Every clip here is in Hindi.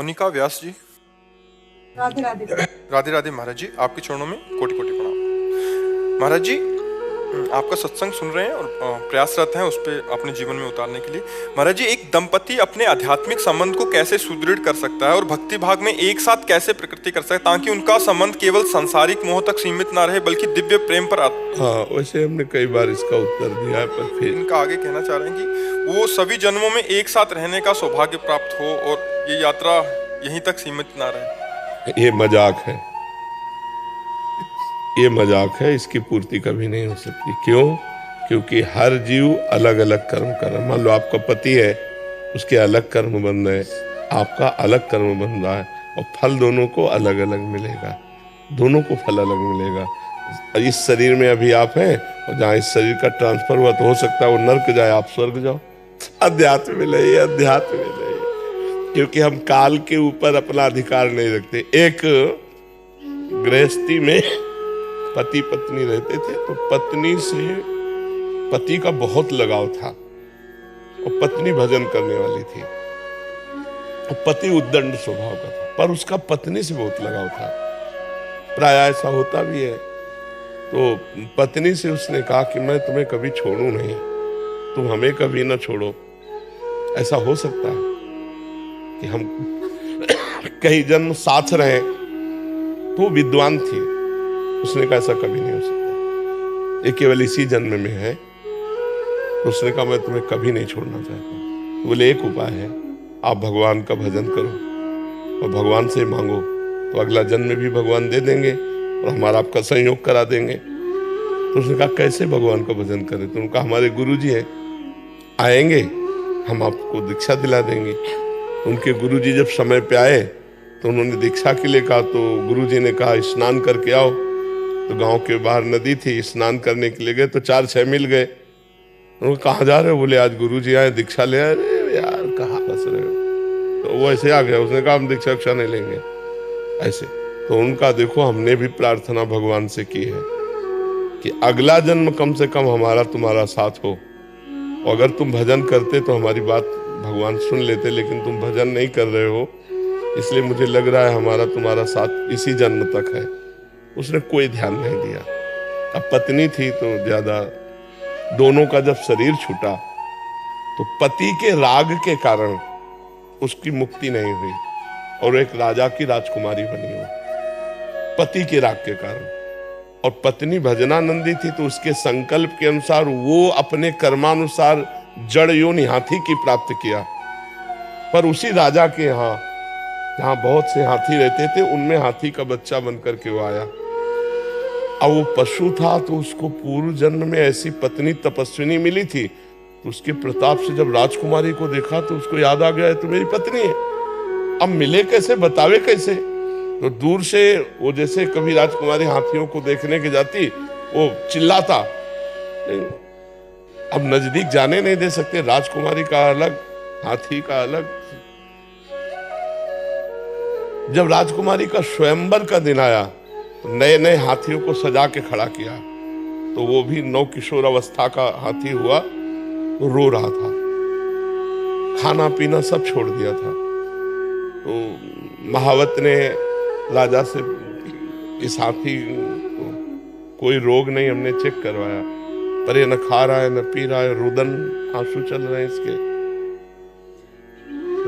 मोनिका व्यास जी। राधे राधे। राधे राधे महाराज जी, आपके चरणों में कोटि कोटि प्रणाम। महाराज जी, आपका सत्संग सुन रहे हैं और प्रयासरत हैं उस पर अपने जीवन में उतारने के लिए। महाराज जी, एक दंपति अपने आध्यात्मिक संबंध को कैसे सुदृढ़ कर सकता है और भक्ति भाग में एक साथ कैसे प्रकृति कर सकता है ताकि उनका संबंध केवल सांसारिक मोह तक सीमित ना रहे बल्कि दिव्य प्रेम पर हाँ, वैसे हमने कई बार इसका उत्तर दिया है, पर फिर इनका आगे कहना चाह रहे हैं कि वो सभी जन्मों में एक साथ रहने का सौभाग्य प्राप्त हो और ये यात्रा यहीं तक सीमित ना रहे। ये मजाक है, ये मजाक है, इसकी पूर्ति कभी नहीं हो सकती। क्यों? क्योंकि हर जीव अलग अलग कर्म कर रहा है। मान लो आपका पति है, उसके अलग कर्म बन रहे, आपका अलग कर्म बन रहा है और फल दोनों को अलग अलग मिलेगा, दोनों को फल अलग मिलेगा। इस शरीर में अभी आप हैं और जहाँ इस शरीर का ट्रांसफर हुआ तो हो सकता है वो नर्क जाए, आप स्वर्ग जाओ। अध्यात्म में नहीं, अध्यात्म में नहीं, क्योंकि हम काल के ऊपर अपना अधिकार नहीं रखते। एक गृहस्थी में पति पत्नी रहते थे, तो पत्नी से पति का बहुत लगाव था और पत्नी भजन करने वाली थी और पति उद्दंड स्वभाव का था, पर उसका पत्नी से बहुत लगाव था। प्राय ऐसा होता भी है। तो पत्नी से उसने कहा कि मैं तुम्हें कभी छोड़ूं नहीं, तुम हमें कभी ना छोड़ो। ऐसा हो सकता है कि हम कई जन्म साथ रहे। तो विद्वान थी, उसने कहा ऐसा कभी नहीं हो सकता, ये केवल इसी जन्म में है। तो उसने कहा मैं तुम्हें कभी नहीं छोड़ना चाहता। बोले एक उपाय है, आप भगवान का भजन करो और भगवान से मांगो तो अगला जन्म में भी भगवान दे देंगे और हमारा आपका संयोग करा देंगे। तो उसने कहा कैसे भगवान का भजन करें? तो उनका हमारे गुरुजी हैं, आएंगे हम आपको दीक्षा दिला देंगे। उनके गुरुजी जब समय पे आए तो उन्होंने दीक्षा के लिए कहा, तो गुरुजी ने कहा स्नान करके आओ। तो गांव के बाहर नदी थी, स्नान करने के लिए गए तो 4-6 मिल गए। उन्होंने कहाँ जा रहे हो? बोले आज गुरुजी आए, दीक्षा ले आए। अरे यार कहाँ फंस रहे हो? तो वो ऐसे आ गया, उसने कहा हम दीक्षा नहीं लेंगे ऐसे। तो उनका देखो, हमने भी प्रार्थना भगवान से की है कि अगला जन्म कम से कम हमारा तुम्हारा साथ हो, और अगर तुम भजन करते तो हमारी बात भगवान सुन लेते, लेकिन तुम भजन नहीं कर रहे हो, इसलिए मुझे लग रहा है हमारा तुम्हारा साथ इसी जन्म तक है। उसने कोई ध्यान नहीं दिया। अब पत्नी थी तो ज्यादा, दोनों का जब शरीर छूटा तो पति के राग के कारण उसकी मुक्ति नहीं हुई और एक राजा की राजकुमारी बनी हो, पति के राग के कारण। और पत्नी भजनानंदी थी तो उसके संकल्प के अनुसार वो अपने कर्मानुसार जड़ योनि हाथी की प्राप्त किया। पर उसी राजा के यहाँ जहाँ बहुत से हाथी रहते थे, उनमें हाथी का बच्चा बनकर के वो आया। अब वो पशु था तो उसको पूर्व जन्म में ऐसी पत्नी तपस्विनी मिली थी, तो उसके प्रताप से जब राजकुमारी को देखा तो उसको याद आ गया है तो मेरी पत्नी है। अब मिले कैसे, बतावे कैसे? तो दूर से वो जैसे कभी राजकुमारी हाथियों को देखने के जाती, वो चिल्लाता। अब नजदीक जाने नहीं दे सकते, राजकुमारी का अलग, हाथी का अलग। जब राजकुमारी का स्वयंवर का दिन आया तो नए नए हाथियों को सजा के खड़ा किया, तो वो भी नौ किशोर अवस्था का हाथी हुआ, तो रो रहा था, खाना पीना सब छोड़ दिया था। तो महावत ने राजा से, इस हाथी को कोई रोग नहीं, हमने चेक करवाया, पर ये न खा रहा है न पी रहा है, रुदन आंसू चल रहे हैं इसके।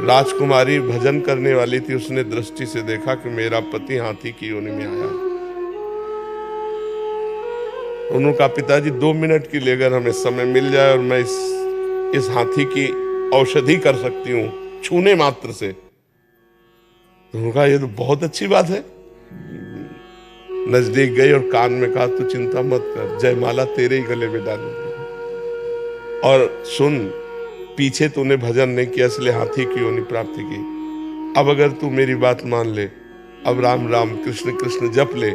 राजकुमारी भजन करने वाली थी, उसने दृष्टि से देखा कि मेरा पति हाथी की योनि में आया। उन्होंने कहा पिताजी 2 मिनट के लिए अगर हमें समय मिल जाए और मैं इस हाथी की औषधि कर सकती हूँ छूने मात्र से। तो उन्होंने कहा ये तो बहुत अच्छी बात है। नजदीक गई और कान में कहा तू चिंता मत कर, जयमाला तेरे ही गले में डालूंगी। और सुन, पीछे तूने भजन नहीं किया इसलिए हाथी की योनि प्राप्ति की। अब अगर तू मेरी बात मान ले, अब राम राम कृष्ण कृष्ण जप ले,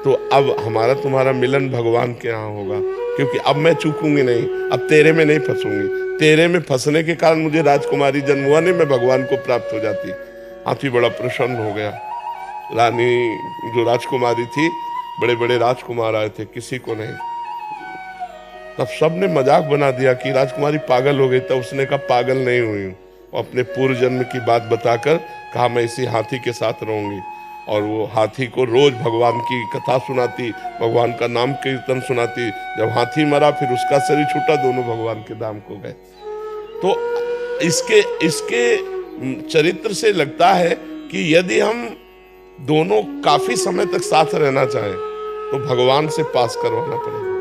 तो अब हमारा तुम्हारा मिलन भगवान के यहाँ होगा, क्योंकि अब मैं चूकूंगी नहीं, अब तेरे में नहीं फंसूंगी। तेरे में फंसने के कारण मुझे राजकुमारी जन्म हुआ नहीं, मैं भगवान को प्राप्त हो जाती। हाथी बड़ा प्रसन्न हो गया। रानी जो राजकुमारी थी, बड़े बड़े राजकुमार आए थे, किसी को नहीं। तब सबने मजाक बना दिया कि राजकुमारी पागल हो गई। तब उसने कहा पागल नहीं हुई हूँ, अपने पूर्व जन्म की बात बताकर कहा मैं इसी हाथी के साथ रहूंगी, और वो हाथी को रोज भगवान की कथा सुनाती, भगवान का नाम कीर्तन सुनाती। जब हाथी मरा फिर उसका शरीर छूटा, दोनों भगवान के धाम को गए। तो इसके चरित्र से लगता है कि यदि हम दोनों काफी समय तक साथ रहना चाहें तो भगवान से पास करवाना पड़ेगा।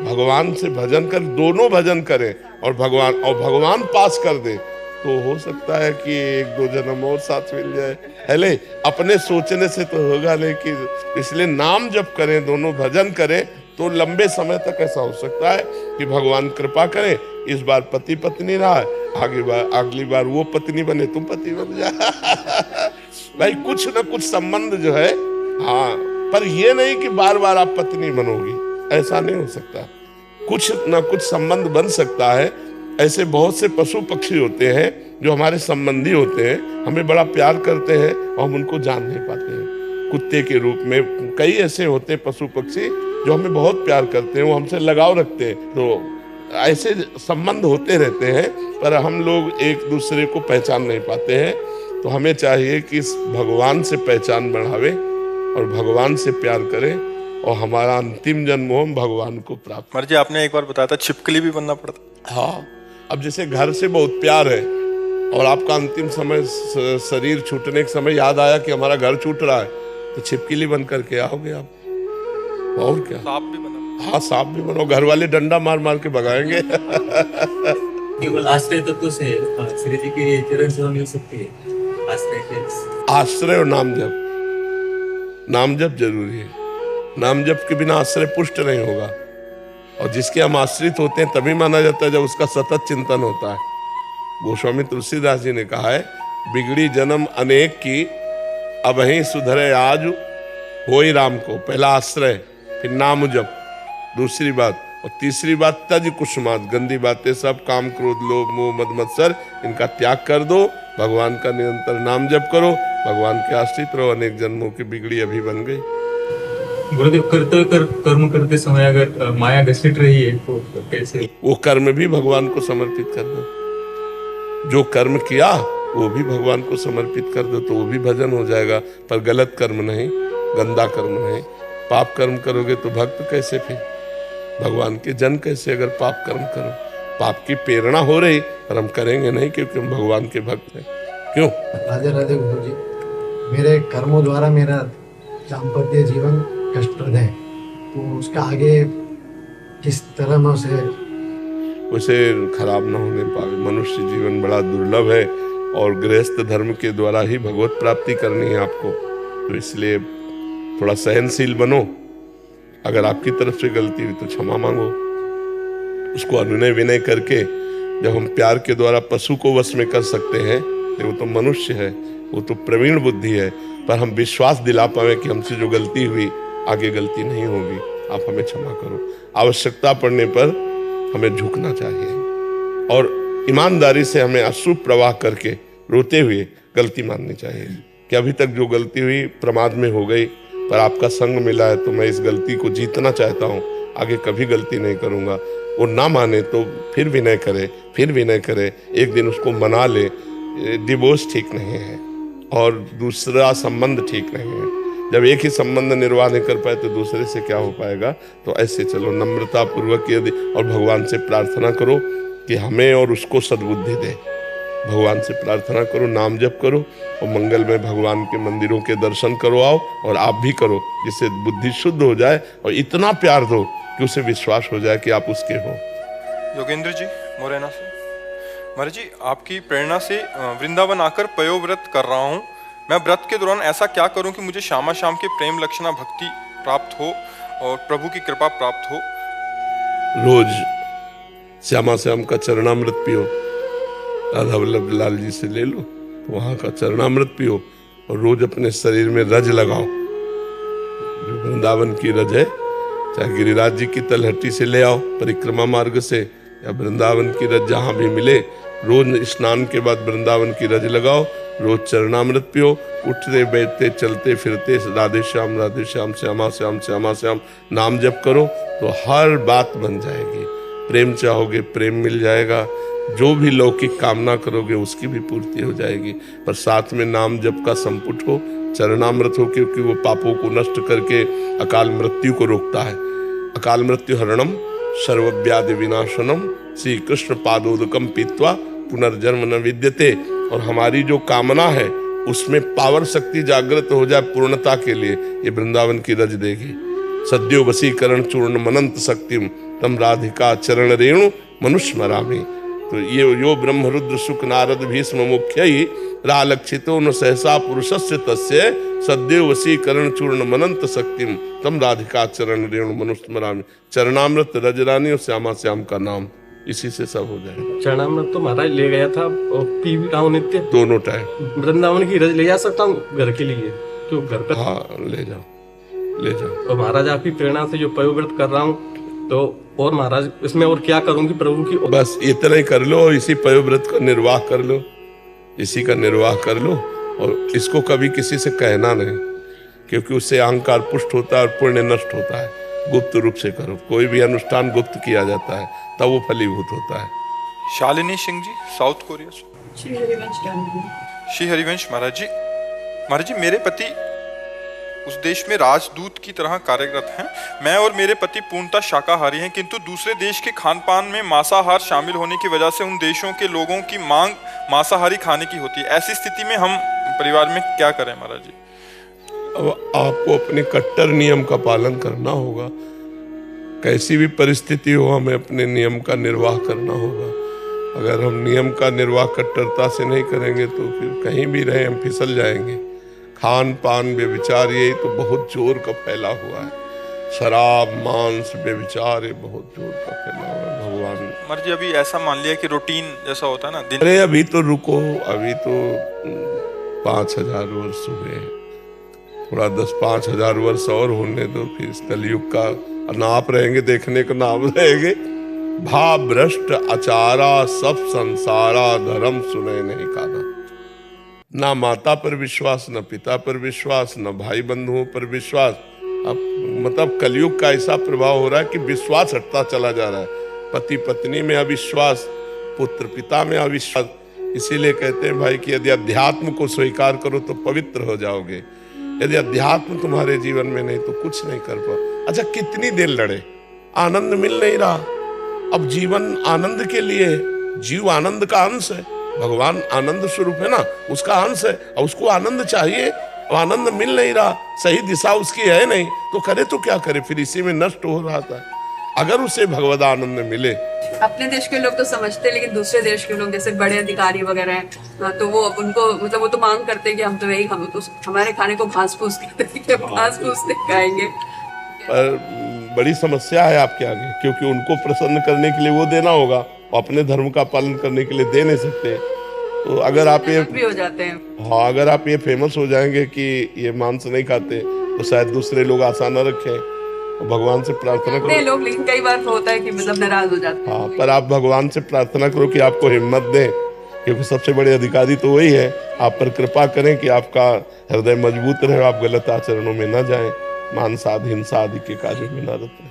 भगवान से भजन कर, दोनों भजन करें और भगवान पास कर दे, तो हो सकता है कि 1-2 जन्म और साथ मिल जाए। हेले अपने सोचने से तो होगा नहीं, कि इसलिए नाम जप करें, दोनों भजन करें, तो लंबे समय तक ऐसा हो सकता है कि भगवान कृपा करें, इस बार पति पत्नी रहा, अगली बार वो पत्नी बने, तुम पति बन जाए। भाई कुछ ना कुछ संबंध जो है, हाँ, पर ये नहीं कि बार बार आप पत्नी बनोगी, ऐसा नहीं हो सकता। कुछ ना कुछ संबंध बन सकता है। ऐसे बहुत से पशु पक्षी होते हैं जो हमारे संबंधी होते हैं, हमें बड़ा प्यार करते हैं और हम उनको जान नहीं पाते हैं। कुत्ते के रूप में कई ऐसे होते हैं पशु पक्षी जो हमें बहुत प्यार करते हैं, वो हमसे लगाव रखते हैं। तो ऐसे संबंध होते रहते हैं, पर हम लोग एक दूसरे को पहचान नहीं पाते हैं। तो हमें चाहिए कि इस भगवान से पहचान बढ़ावे और भगवान से प्यार करें, और हमारा अंतिम जन्म हो भगवान को प्राप्त। महाराज जी आपने एक बार बताया था छिपकली भी बनना पड़ता। हाँ, अब जैसे घर से बहुत प्यार है और आपका अंतिम समय शरीर छूटने के समय याद आया कि हमारा घर छूट रहा है, तो छिपकली बन करके आओगे आप, और क्या। सांप भी बना। हाँ, सांप भी बनो, घर वाले डंडा मार मार के भगाएंगे। केवल आश्रय तत्व से श्री जी की चरण सेवा मिल सकती है। आश्रय और नाम जप, नाम जप जरूरी है। नाम जप के बिना आश्रय पुष्ट नहीं होगा, और जिसके हम आश्रित होते हैं तभी माना जाता है जब उसका सतत चिंतन होता है। गोस्वामी तुलसीदास जी ने कहा है, बिगड़ी जन्म अनेक की, अब वहीं सुधरे आज होई राम को। पहला आश्रय, फिर नाम जप, दूसरी बात, और तीसरी बात तज कुसुमात, गंदी बातें सब, काम क्रोध लोभ मोह मद मत्सर, इनका त्याग कर दो, भगवान का निरंतर नाम जप करो, भगवान के आश्रित रहो। अनेक जन्मों की बिगड़ी अभी बन गई। गुरुदेव, कर्म करते समय अगर माया घसीट रही है तो कैसे? वो कर्म भी भगवान को समर्पित कर दो। जो कर्म किया वो भी भगवान को समर्पित कर दो, तो वो भी भजन हो जाएगा। पर गलत कर्म नहीं, गंदा कर्म नहीं। पाप कर्म करोगे तो भक्त कैसे, फिर भगवान के जन कैसे, अगर पाप कर्म करो। पाप की प्रेरणा हो रही, पर हम करेंगे नहीं क्योंकि हम भगवान के भक्त हैं। क्यों? राधे राधे गुरु जी, मेरे कर्मों द्वारा मेरा दाम्पत्य जीवन कष्टप्रद है, तो उसका आगे किस तरह मैं उसे खराब ना होने पावे। मनुष्य जीवन बड़ा दुर्लभ है, और गृहस्थ धर्म के द्वारा ही भगवत प्राप्ति करनी है आपको। तो इसलिए थोड़ा सहनशील बनो। अगर आपकी तरफ से गलती हुई तो क्षमा मांगो, उसको अनुनय विनय करके। जब हम प्यार के द्वारा पशु को वश में कर सकते हैं, तो वो तो मनुष्य है, वो तो प्रवीण बुद्धि है, पर हम विश्वास दिला पाए कि हमसे जो गलती हुई आगे गलती नहीं होगी, आप हमें क्षमा करो। आवश्यकता पड़ने पर हमें झुकना चाहिए, और ईमानदारी से हमें अश्रु प्रवाह करके रोते हुए गलती माननी चाहिए कि अभी तक जो गलती हुई प्रमाद में हो गई, पर आपका संग मिला है तो मैं इस गलती को जीतना चाहता हूँ, आगे कभी गलती नहीं करूँगा। वो ना माने तो फिर विनय करे, फिर विनय करे, एक दिन उसको मना ले। डिवोर्स ठीक नहीं है और दूसरा संबंध ठीक नहीं है। जब एक ही संबंध निर्वाह नहीं कर पाए तो दूसरे से क्या हो पाएगा। तो ऐसे चलो नम्रता पूर्वक यदि, और भगवान से प्रार्थना करो कि हमें और उसको सद्बुद्धि दे। भगवान से प्रार्थना करो, नाम जप करो, और मंगल में भगवान के मंदिरों के दर्शन करो आओ, और आप भी करो, जिससे बुद्धि शुद्ध हो जाए और इतना प्यार दो कि उसे विश्वास हो जाए कि आप उसके हो। योगेंद्र जी मोरेना से, महाराज जी आपकी प्रेरणा से वृंदावन आकर पयोव्रत कर रहा हूँ। मैं व्रत के दौरान ऐसा क्या करूँ कि मुझे श्यामा श्याम के प्रेम लक्षणा भक्ति प्राप्त हो और प्रभु की कृपा प्राप्त हो? रोज श्यामा श्याम का चरणामृत पियो, राधा वल्लभ लाल जी से ले लो, तो वहाँ का चरणामृत पियो, और रोज अपने शरीर में रज लगाओ। जो वृंदावन की रज है, चाहे गिरिराज जी की तलहटी से ले आओ परिक्रमा मार्ग से, या वृंदावन की रज जहाँ भी मिले, रोज स्नान के बाद वृंदावन की रज लगाओ, रोज चरणामृत पियो, उठते बैठते चलते फिरते राधे श्याम श्यामा श्याम श्यामा श्याम नाम जप करो, तो हर बात बन जाएगी। प्रेम चाहोगे प्रेम मिल जाएगा, जो भी लौकिक कामना करोगे उसकी भी पूर्ति हो जाएगी। पर साथ में नाम जप का संपुट हो, चरणामृत हो, क्योंकि वो पापों को नष्ट करके अकाल मृत्यु को रोकता है। अकाल मृत्यु हरणम सर्वव्याधि विनाशनम श्री कृष्ण पादोदकम पीत्वा पुनर्जन्म न विद्यते। और हमारी जो कामना है उसमें पावर शक्ति जागृत हो जाए पूर्णता के लिए, ये वृंदावन की रज देगी। सद्यो वसीकरण चूर्ण मनंत शक्तिम तम राधिका चरण रेणु मनुष्य मरामी। तो ये यो ब्रह्म रुद्र शुक नारद भीष्म मुख्य ही रालक्षितो न सहसा पुरुषस्य तस्य सद्यो वसीकरण चूर्ण मनंत शक्तिम तम राधिका चरण रेणु मनुष्य मरामी। चरणामृत रजरानी और श्यामा श्याम का नाम, इसी से सब हो जाएगा। चरणामृत तो महाराज ले गया था और पी भी रहा हूँ नित्य। दोनों टाइम वृंदावन की रज ले जा सकता हूँ घर के लिए, क्यों घर पर? हाँ ले जाओ ले जाओ। तो महाराज आपकी प्रेरणा से जो पयोव्रत कर रहा हूँ, तो और महाराज इसमें और क्या करूंगी प्रभु की? बस इतना ही कर लो और इसी पयोव्रत का निर्वाह कर लो, इसी का निर्वाह कर लो। और इसको कभी किसी से कहना नहीं, क्योंकि उससे अहंकार पुष्ट होता है और पुण्य नष्ट होता है। गुप्त रूप से करो, कोई भी अनुष्ठान गुप्त किया जाता है तब वो फलीभूत होता है। शालिनी सिंह जी, साउथ कोरिया से। श्री हरिवंश जानवी। श्री हरिवंश महाराज जी, मेरे पति उस देश में राजदूत की तरह कार्यरत हैं। मैं और मेरे पति पूर्णतः शाकाहारी हैं, किंतु दूसरे देश के खान पान में मांसाहार शामिल होने की वजह से उन देशों के लोगों की मांग मांसाहारी खाने की होती है। ऐसी स्थिति में हम परिवार में क्या करें महाराज जी? अब आपको अपने कट्टर नियम का पालन करना होगा। कैसी भी परिस्थिति हो हमें अपने नियम का निर्वाह करना होगा। अगर हम नियम का निर्वाह कट्टरता से नहीं करेंगे तो फिर कहीं भी रहे हम फिसल जाएंगे। खान पान व्यभिचार ये तो बहुत जोर का फैला हुआ है। शराब मांस व्यभिचार ये बहुत जोर का फैला हुआ है। भगवान मर्जी अभी ऐसा मान लिया कि रूटीन जैसा होता है ना दिन। अरे अभी तो रुको, अभी तो 5000 वर्ष हुए, थोड़ा 10-5000 वर्ष और होने दो, फिर इस कलयुग का नाप रहेंगे, देखने का नाम रहेंगे। भाव भ्रष्ट आचारा सब संसारा धर्म सुने नहीं काना। ना माता पर विश्वास, न पिता पर विश्वास, न भाई बंधुओं पर विश्वास। अब मतलब कलयुग का ऐसा प्रभाव हो रहा है कि विश्वास हटता चला जा रहा है। पति पत्नी में अविश्वास, पुत्र पिता में अविश्वास। इसीलिए कहते हैं भाई कि यदि अध्यात्म को स्वीकार करो तो पवित्र हो जाओगे। यदि अध्यात्म तुम्हारे जीवन में नहीं तो कुछ नहीं कर पाओ। अच्छा कितनी देर लड़े, आनंद मिल नहीं रहा। अब जीवन आनंद के लिए, जीव आनंद का अंश है, भगवान आनंद स्वरूप है ना, उसका अंश है और उसको आनंद चाहिए और आनंद मिल नहीं रहा, सही दिशा उसकी है नहीं, तो करे तो क्या करे, फिर इसी में नष्ट हो रहा था। अगर उसे भगवद आनंद मिले। अपने देश के लोग तो समझते हैं, लेकिन दूसरे देश के लोग जैसे बड़े अधिकारी वगैरह हैं, तो वो उनको मतलब वो तो मांग करते हैं कि हम तो वही हमारे खाने को घास फूस खाएंगे। पर बड़ी समस्या है आपके आगे, क्योंकि उनको प्रसन्न करने के लिए वो देना होगा, अपने धर्म का पालन करने के लिए दे नहीं सकते। तो अगर आप ये भी हो जाते हैं, हाँ अगर आप ये फेमस हो जाएंगे कि ये मांस नहीं खाते तो शायद दूसरे लोग आशा न रखें। तो भगवान से प्रार्थना करो लोग, लेकिन कई बार होता है कि मतलब नाराज हो जाते हैं। हाँ, पर आप भगवान से प्रार्थना करो कि आपको हिम्मत दें, क्योंकि सबसे बड़े अधिकारी तो वही है। आप पर कृपा करें कि आपका हृदय मजबूत रहे, आप गलत आचरणों में न जाएं, मांस आदि हिंसा आदि के कार्यों में न रतें।